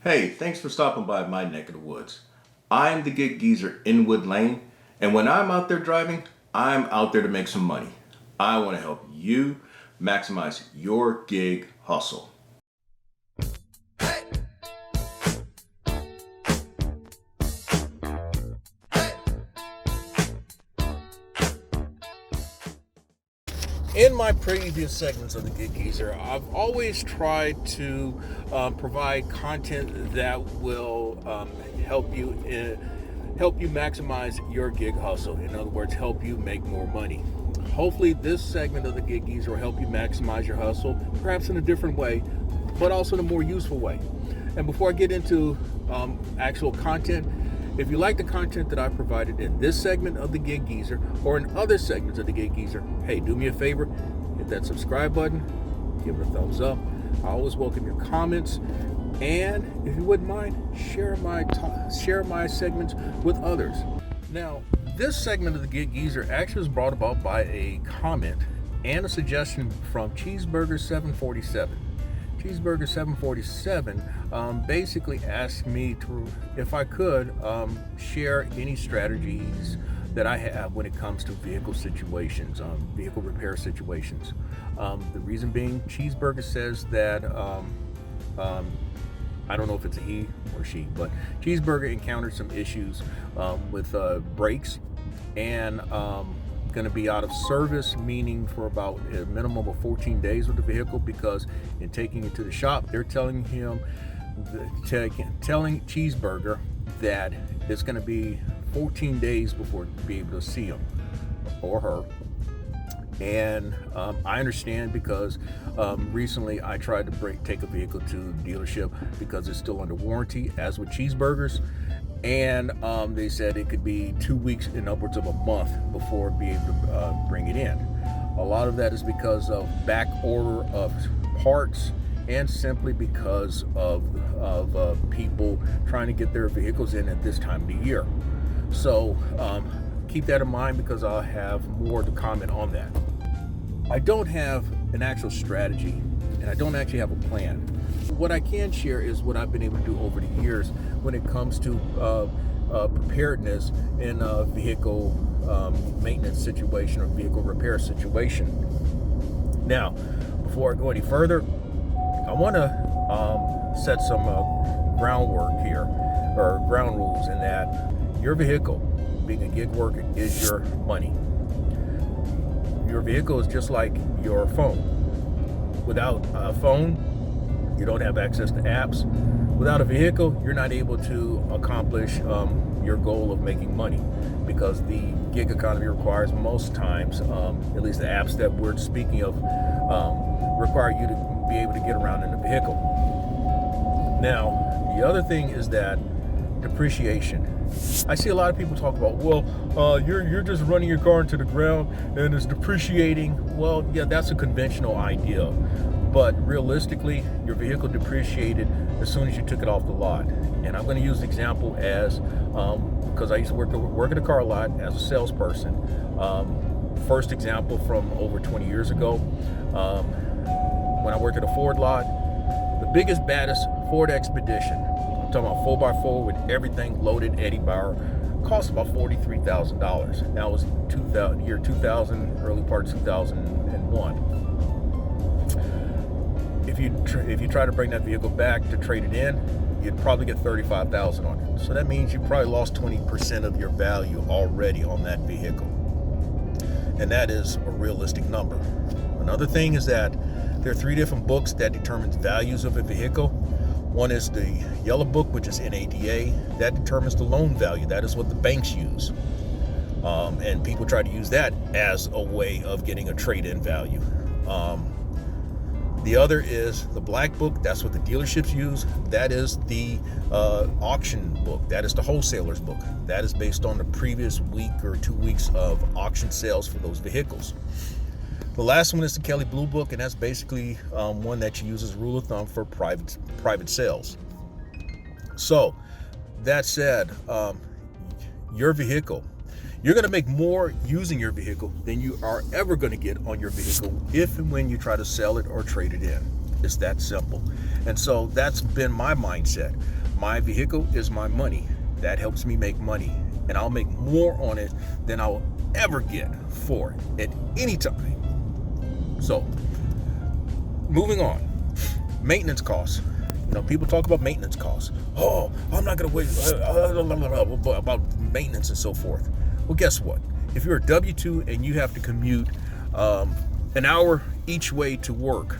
Hey, thanks for stopping by my neck of the woods. I'm the gig geezer in Wood Lane, and when I'm out there driving, I'm out there to make some money. I want to help you maximize your gig hustle. In my previous segments of the Gig Geezer, I've always tried to provide content that will help you maximize your gig hustle. In other words, help you make more money. Hopefully, this segment of the Gig Geezer will help you maximize your hustle, perhaps in a different way, but also in a more useful way. And before I get into actual content, if you like the content that I provided in this segment of the Gig Geezer or in other segments of the Gig Geezer, hey, do me a favor, hit that subscribe button, give it a thumbs up. I always welcome your comments, and if you wouldn't mind, share my segments with others. Now, this segment of the Gig Geezer actually was brought about by a comment and a suggestion from Cheeseburger 747. Cheeseburger 747 basically asked me to, if I could, share any strategies that I have when it comes to vehicle situations, vehicle repair situations. The reason being, Cheeseburger says that, I don't know if it's a he or she, but Cheeseburger encountered some issues with brakes and going to be out of service, meaning for about a minimum of 14 days with the vehicle, because in taking it to the shop, they're telling Cheeseburger that it's going to be 14 days before you be able to see him or her. And I understand, because recently I tried to take a vehicle to the dealership because it's still under warranty, as with Cheeseburgers. And they said it could be 2 weeks and upwards of a month before be able to bring it in. A lot of that is because of back order of parts, and simply because of people trying to get their vehicles in at this time of the year. So keep that in mind, because I'll have more to comment on that. I don't have an actual strategy, and I don't actually have a plan. What I can share is what I've been able to do over the years when it comes to preparedness in a vehicle maintenance situation or vehicle repair situation. Now, before I go any further, I want to set some groundwork here, or ground rules, in that your vehicle, being a gig worker, is your money. Your vehicle is just like your phone. Without a phone, you don't have access to apps. Without a vehicle, you're not able to accomplish your goal of making money, because the gig economy requires, most times, at least the apps that we're speaking of, require you to be able to get around in the vehicle. Now, the other thing is that depreciation. I see a lot of people talk about, you're just running your car into the ground and it's depreciating. Well, yeah, that's a conventional idea. But realistically, your vehicle depreciated as soon as you took it off the lot. And I'm going to use the example as, because I used to work at a car lot as a salesperson. First example from over 20 years ago, when I worked at a Ford lot, the biggest, baddest Ford Expedition, I'm talking about 4x4 with everything loaded, Eddie Bauer, cost about $43,000. Now it was year 2000, early part 2001. If you try to bring that vehicle back to trade it in, you'd probably get $35,000 on it. So that means you probably lost 20% of your value already on that vehicle. And that is a realistic number. Another thing is that there are 3 different books that determines values of a vehicle. One is the yellow book, which is NADA. That determines the loan value. That is what the banks use. And people try to use that as a way of getting a trade-in value. The other is the black book. That's what the dealerships use. That is the auction book. That is the wholesaler's book. That is based on the previous week or 2 weeks of auction sales for those vehicles. The last one is the Kelly Blue Book, and that's basically one that you use as a rule of thumb for private sales. So, that said, your vehicle, you're going to make more using your vehicle than you are ever going to get on your vehicle if and when you try to sell it or trade it in. It's that simple. And so that's been my mindset. My vehicle is my money. That helps me make money. And I'll make more on it than I'll ever get for it at any time. So, moving on. Maintenance costs. People talk about maintenance costs. Oh, I'm not going to wait about maintenance and so forth. Well, guess what? If you're a W-2 and you have to commute an hour each way to work,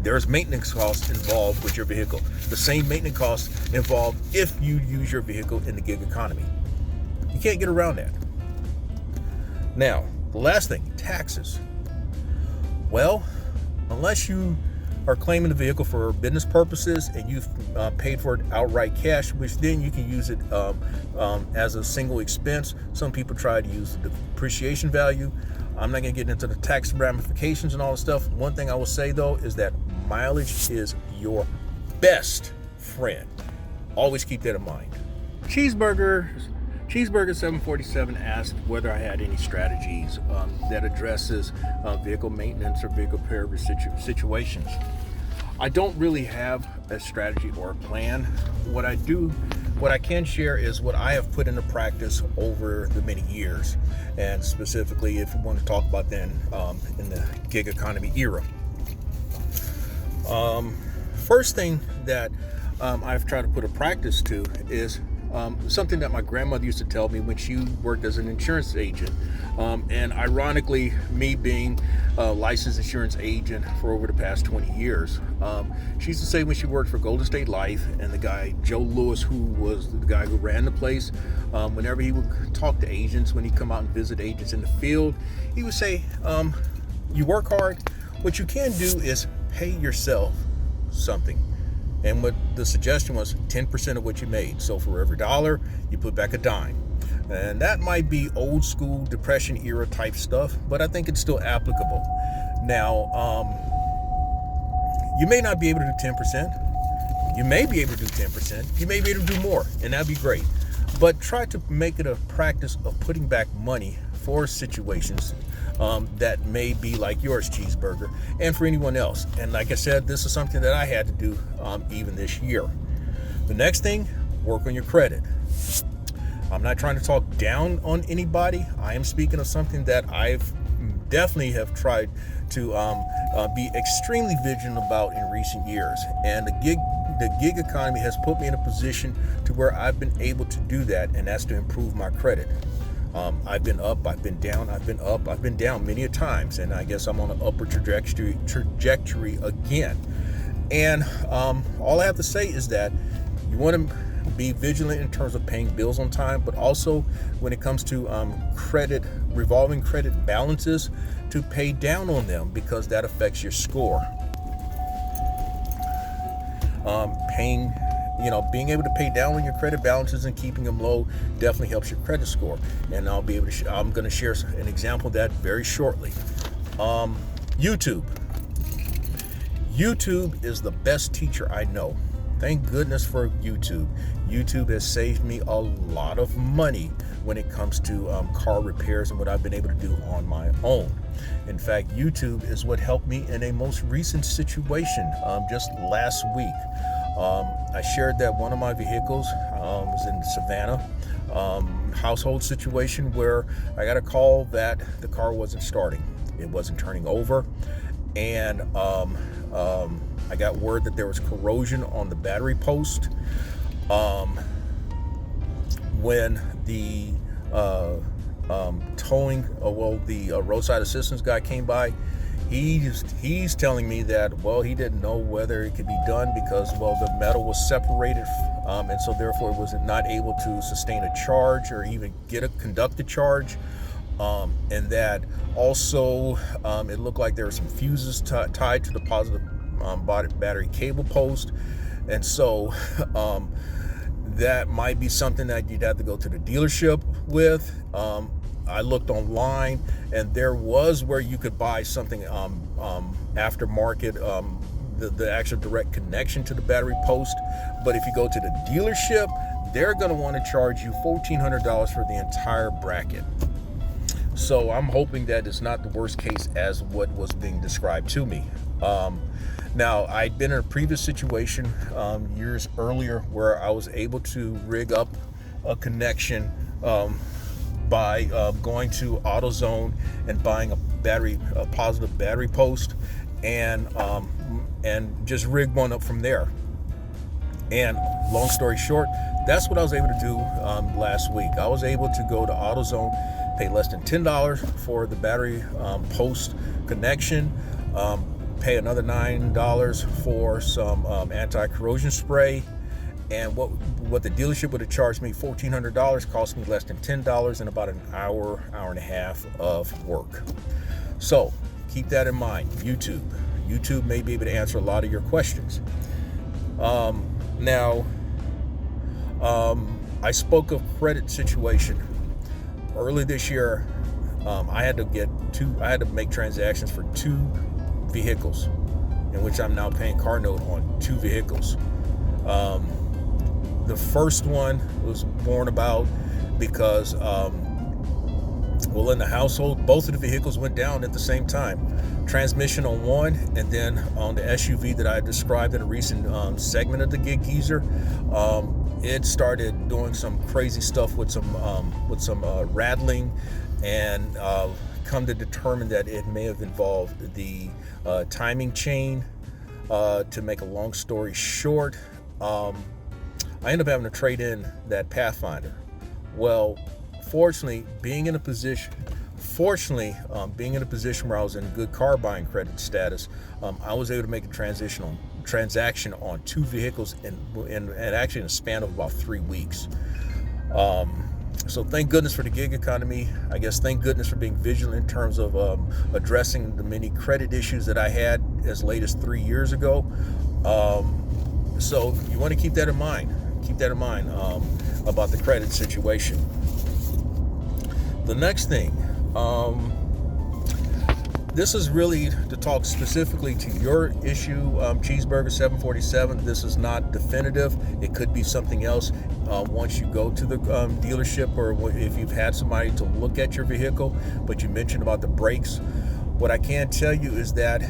there's maintenance costs involved with your vehicle. The same maintenance costs involved if you use your vehicle in the gig economy. You can't get around that. Now, the last thing, taxes. Well, unless you are claiming the vehicle for business purposes and you've paid for it outright cash, which then you can use it as a single expense. Some people try to use the depreciation value. I'm not going to get into the tax ramifications and all the stuff. One thing I will say, though, is that mileage is your best friend. Always keep that in mind. Cheeseburger 747 asked whether I had any strategies that addresses vehicle maintenance or vehicle repair situations. I don't really have a strategy or a plan. What I can share is what I have put into practice over the many years, and specifically if you want to talk about then in the gig economy era. First thing that I've tried to put a practice to is something that my grandmother used to tell me when she worked as an insurance agent. And ironically, me being a licensed insurance agent for over the past 20 years, she used to say when she worked for Golden State Life and the guy, Joe Lewis, who was the guy who ran the place, whenever he would talk to agents, when he'd come out and visit agents in the field, he would say, you work hard. What you can do is pay yourself something. And what the suggestion was 10% of what you made. So for every dollar, you put back a dime. And that might be old school Depression era type stuff, but I think it's still applicable. Now, you may not be able to do 10%. You may be able to do 10%. You may be able to do more, and that'd be great. But try to make it a practice of putting back money for situations that may be like yours, Cheeseburger, and for anyone else. And like I said, this is something that I had to do even this year. The next thing, work on your credit. I'm not trying to talk down on anybody. I am speaking of something that I've definitely have tried to be extremely vigilant about in recent years. And the gig economy has put me in a position to where I've been able to do that, and that's to improve my credit. I've been up, I've been down, I've been up, I've been down many a times, and I guess I'm on an upward trajectory again. And all I have to say is that you want to be vigilant in terms of paying bills on time, but also when it comes to revolving credit balances, to pay down on them, because that affects your score. Being able to pay down on your credit balances and keeping them low definitely helps your credit score. And I'm going to share an example of that very shortly. YouTube is the best teacher I know. Thank goodness for YouTube. YouTube has saved me a lot of money when it comes to car repairs and what I've been able to do on my own. In fact, YouTube is what helped me in a most recent situation just last week. I shared that one of my vehicles was in Savannah, household situation where I got a call that the car wasn't starting. It wasn't turning over. And I got word that there was corrosion on the battery post. When the the roadside assistance guy came by, he's telling me that, he didn't know whether it could be done because, the metal was separated, and so therefore it was not able to sustain a charge or even conduct a charge. And that also it looked like there were some fuses tied to the positive battery cable post, and so that might be something that you'd have to go to the dealership with. I looked online, and there was where you could buy something aftermarket, the actual direct connection to the battery post. But if you go to the dealership, they're going to want to charge you $1,400 for the entire bracket. So I'm hoping that it's not the worst case as what was being described to me. Now, I'd been in a previous situation years earlier where I was able to rig up a connection by going to AutoZone and buying a positive battery post, and just rig one up from there. And long story short, that's what I was able to do last week. I was able to go to AutoZone, pay less than $10 for the battery post connection, pay another $9 for some anti-corrosion spray, and what the dealership would have charged me $1,400 cost me less than $10 in about an hour and a half of work. So keep that in mind. YouTube may be able to answer a lot of your questions. Now, I spoke of credit situation early this year. I had to make transactions for 2 vehicles, in which I'm now paying car note on 2 vehicles. The first one was born about because, in the household, both of the vehicles went down at the same time. Transmission on one, and then on the SUV that I described in a recent segment of the Gig Geezer, it started doing some crazy stuff with some rattling, and come to determine that it may have involved the timing chain. To make a long story short, I ended up having to trade in that Pathfinder. Well, fortunately, being in a position where I was in good car buying credit status, I was able to make a transaction on 2 vehicles and actually in a span of about 3 weeks. So thank goodness for the gig economy. I guess thank goodness for being vigilant in terms of addressing the many credit issues that I had as late as 3 years ago. So you want to keep that in mind. About the credit situation. The next thing, this is really to talk specifically to your issue, Cheeseburger 747. This is not definitive. It could be something else once you go to the dealership, or if you've had somebody to look at your vehicle. But you mentioned about the brakes. What I can tell you is that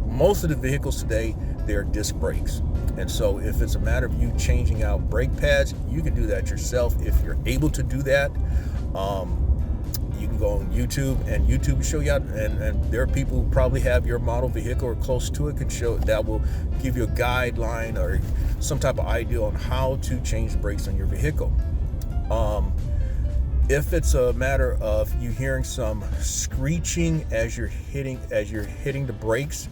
most of the vehicles today, they're disc brakes. And so if it's a matter of you changing out brake pads, you can do that yourself. If you're able to do that, you can go on YouTube, and YouTube will show you out, and there are people who probably have your model vehicle or close to it, that will give you a guideline or some type of idea on how to change the brakes on your vehicle. If it's a matter of you hearing some screeching as you're hitting the brakes,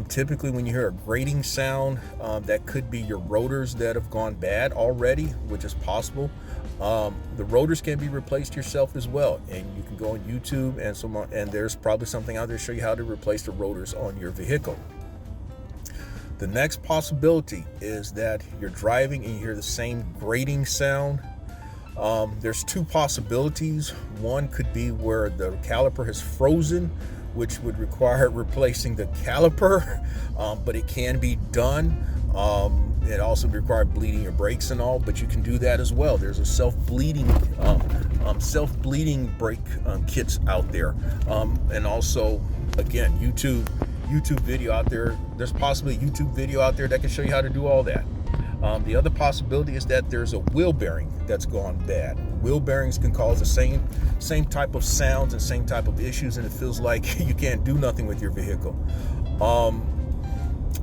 typically when you hear a grating sound, that could be your rotors that have gone bad already, which is possible. The rotors can be replaced yourself as well, and you can go on YouTube and there's probably something out there to show you how to replace the rotors on your vehicle. The next possibility is that you're driving and you hear the same grating sound. There's 2 possibilities. One could be where the caliper has frozen, which would require replacing the caliper, but it can be done. It also requires bleeding your brakes and all, but you can do that as well. There's a self-bleeding brake kits out there, and also, again, YouTube video out there. There's possibly a YouTube video out there that can show you how to do all that. The other possibility is that there's a wheel bearing that's gone bad. Wheel bearings can cause the same type of sounds and same type of issues, and it feels like you can't do nothing with your vehicle.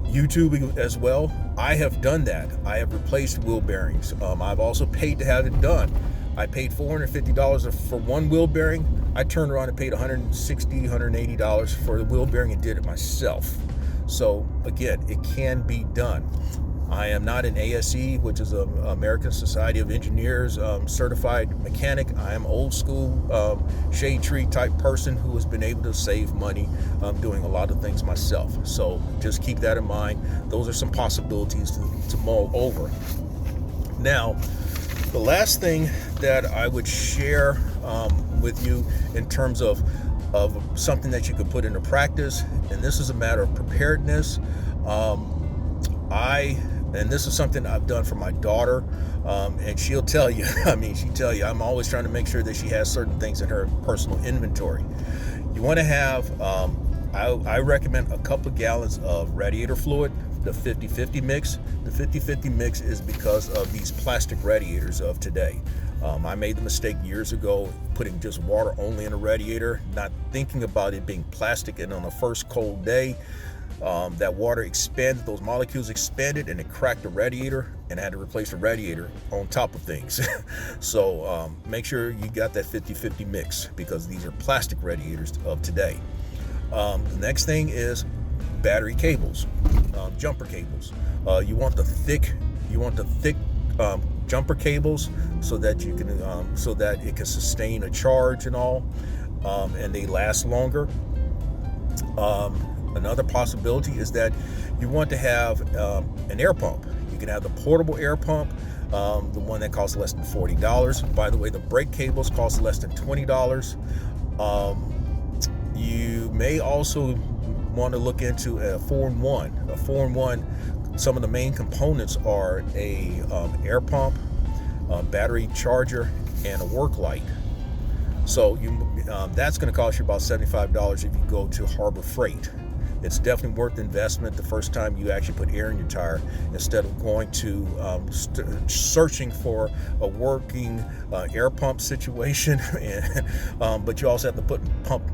YouTube as well. I have done that. I have replaced wheel bearings. I've also paid to have it done. I paid $450 for one wheel bearing. I turned around and paid $160, $180 for the wheel bearing and did it myself. So again, it can be done. I am not an ASE, which is an American Society of Engineers certified mechanic. I am old school shade tree type person who has been able to save money doing a lot of things myself. So just keep that in mind. Those are some possibilities to mull over. Now, the last thing that I would share with you in terms of something that you could put into practice, and this is a matter of preparedness. And this is something I've done for my daughter, and she'll tell you, I'm always trying to make sure that she has certain things in her personal inventory. You want to have I recommend a couple of gallons of radiator fluid, the 50-50 mix. The 50-50 mix is because of these plastic radiators of today. I made the mistake years ago putting just water only in a radiator, not thinking about it being plastic, and on the first cold day, that water expanded, those molecules expanded, and it cracked the radiator, and I had to replace the radiator on top of things. So make sure you got that 50-50 mix, because these are plastic radiators of today. The next thing is battery cables, jumper cables. You want the thick jumper cables so that you can so that it can sustain a charge and all, and they last longer. Another possibility is that you want to have an air pump. You can have the portable air pump, the one that costs less than $40. By the way, the brake cables cost less than $20. You may also want to look into a 4-in-1. A 4-in-1, some of the main components are a air pump, a battery charger, and a work light. So that's going to cost you about $75 if you go to Harbor Freight. It's definitely worth the investment the first time you actually put air in your tire, instead of going to searching for a working air pump situation. But you also have to pump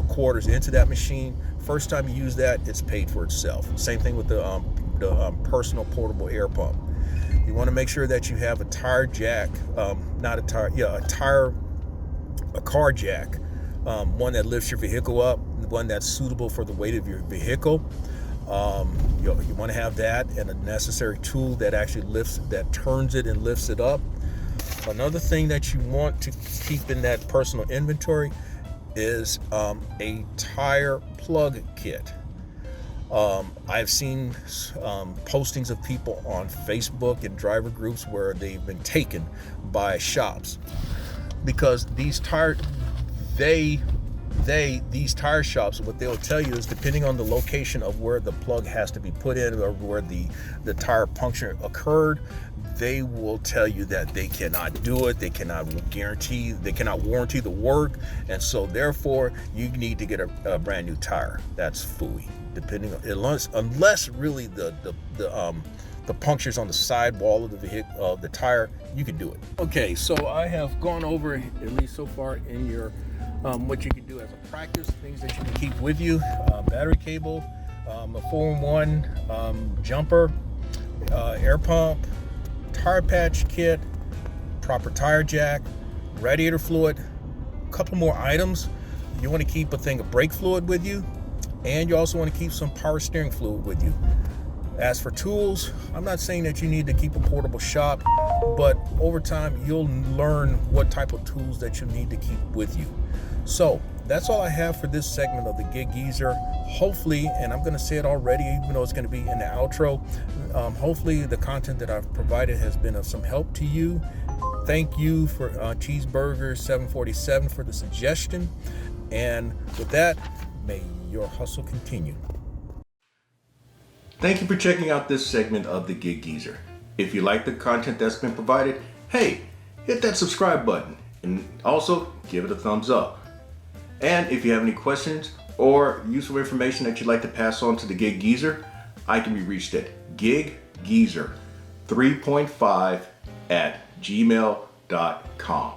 quarters into that machine. First time you use that, it's paid for itself. Same thing with the personal portable air pump. You want to make sure that you have a tire jack, a car jack, one that lifts your vehicle up, one that's suitable for the weight of your vehicle. You want to have that, and a necessary tool that actually turns it and lifts it up. Another thing that you want to keep in that personal inventory is a tire plug kit. I've seen postings of people on Facebook and driver groups where they've been taken by shops, because these tire shops, what they'll tell you is, depending on the location of where the plug has to be put in, or where the tire puncture occurred, they will tell you that they cannot do it, they cannot warranty the work, and so therefore you need to get a brand new tire. That's phooey. Unless really the punctures on the side wall of the vehicle, of the tire, you can do it. Okay, so I have gone over, at least so far, in your what you can do as a practice, things that you can keep with you: battery cable, a 4-in-1 jumper, air pump, tire patch kit, proper tire jack, radiator fluid, a couple more items. You want to keep a thing of brake fluid with you, and you also want to keep some power steering fluid with you. As for tools, I'm not saying that you need to keep a portable shop, but over time you'll learn what type of tools that you need to keep with you. So that's all I have for this segment of the Gig Geezer. Hopefully, and I'm going to say it already, even though it's going to be in the outro, hopefully the content that I've provided has been of some help to you. Thank you for Cheeseburger 747 for the suggestion. And with that, may your hustle continue. Thank you for checking out this segment of the Gig Geezer. If you like the content that's been provided, hey, hit that subscribe button, and also give it a thumbs up. And if you have any questions or useful information that you'd like to pass on to the Gig Geezer, I can be reached at giggeezer3.5@gmail.com.